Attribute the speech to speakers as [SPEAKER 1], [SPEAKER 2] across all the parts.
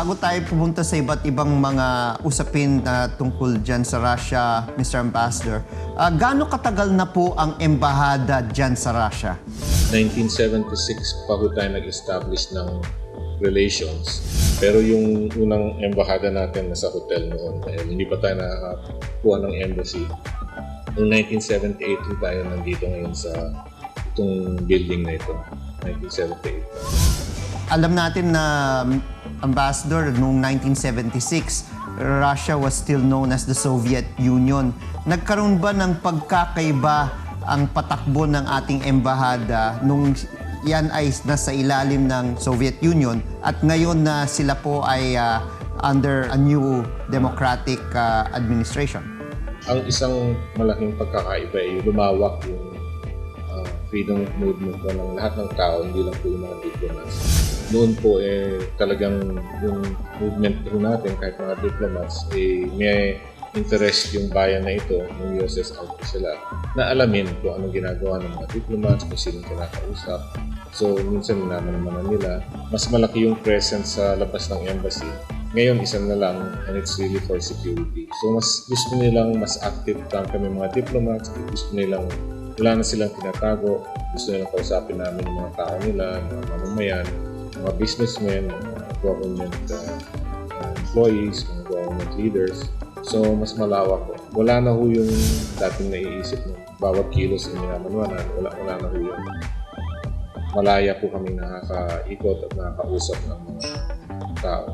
[SPEAKER 1] bago tayo pumunta sa iba't ibang mga usapin tungkol dyan sa Russia, Mr. Ambassador, gaano katagal na po ang embahada dyan sa Russia?
[SPEAKER 2] 1976 pa ho tayo nag-establish ng relations. Pero yung unang embahada natin nasa hotel noon dahil hindi pa tayo nakakakuha ng embassy. Noong 1978 ho tayo nandito ngayon sa itong building na ito, 1978.
[SPEAKER 1] Alam natin na, Ambassador, noong 1976, Russia was still known as the Soviet Union. Nagkaroon ba ng pagkakaiba ang patakbo ng ating embahada nung yan ay nasa ilalim ng Soviet Union at ngayon na sila po ay under a new democratic administration?
[SPEAKER 2] Ang isang malaking pagkakaiba ay lumawak yung freedom of movement po ng lahat ng tao, hindi lang po yung mga diplomats. Noon po talagang yung movement po natin, kahit mga diplomats, may interest yung bayan na ito, yung USSR po sila, na alamin kung anong ginagawa ng mga diplomats, kung sinong kinakausap. So, minsan naman nila, mas malaki yung presence sa labas ng embassy. Ngayon, isa na lang, and it's really for security. So, mas gusto nilang mas active lang kami mga diplomats, gusto nilang wala na silang tinatago, gusto nilang kausapin namin yung mga tao nila, mga mamamayan, mga businessmen, mga government employees, mga government leaders. So, mas malawak po. Wala na ho yung dating naiisip ng bawat kilos ay minamanwanan. Wala na ho yung malaya po kami nakakaikot at nakakausap ng mga tao.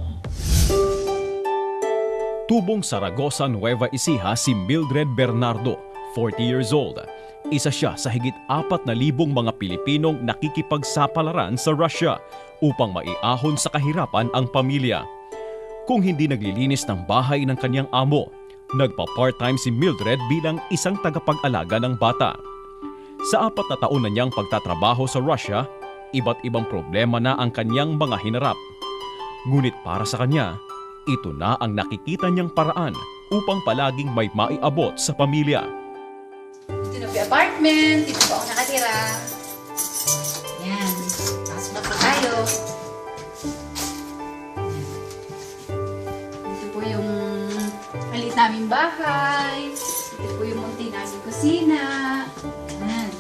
[SPEAKER 3] Tubong Saragosa, Nueva Ecija si Mildred Bernardo, 40 years old. Isa siya sa higit 4,000 mga Pilipinong nakikipagsapalaran sa Russia upang maiahon sa kahirapan ang pamilya. Kung hindi naglilinis ng bahay ng kanyang amo, nagpa-part-time si Mildred bilang isang tagapag-alaga ng bata. Sa 4 na taon na niyang pagtatrabaho sa Russia, iba't ibang problema na ang kanyang mga hinarap. Ngunit para sa kanya, ito na ang nakikita niyang paraan upang palaging may maiabot sa pamilya.
[SPEAKER 4] Ito na po yung apartment, dito po ako nakatira. Yan, pasok na po tayo. Ito po yung maliit naming bahay. Ito po yung munti naming kusina. Yan.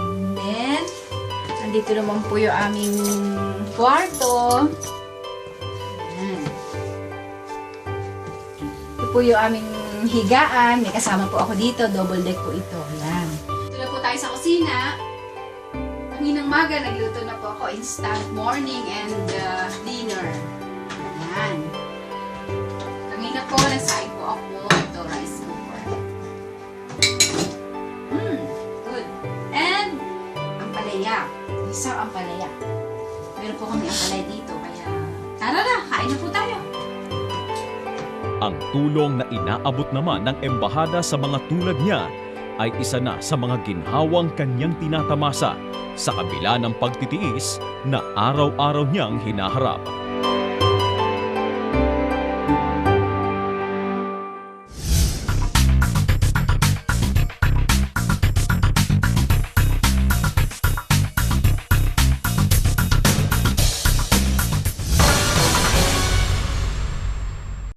[SPEAKER 4] And then, andito naman po yung aming kwarto. Yan. Ito po yung aming higaan. May kasama po ako dito. Double deck po ito. Yan. Ito na po tayo sa kusina. Kaninang maga, nagluto na po ako instant morning and dinner. Yan. Kanina po, nasain po ako ito rice cooker. Good. And, ampalaya. Isang ampalaya. Meron po kami ampalaya dito. Kaya, tara na, kain na po tayo.
[SPEAKER 3] Ang tulong na inaabot naman ng embahada sa mga tulad niya ay isa na sa mga ginhawang kanyang tinatamasa sa kabila ng pagtitiis na araw-araw niyang hinaharap.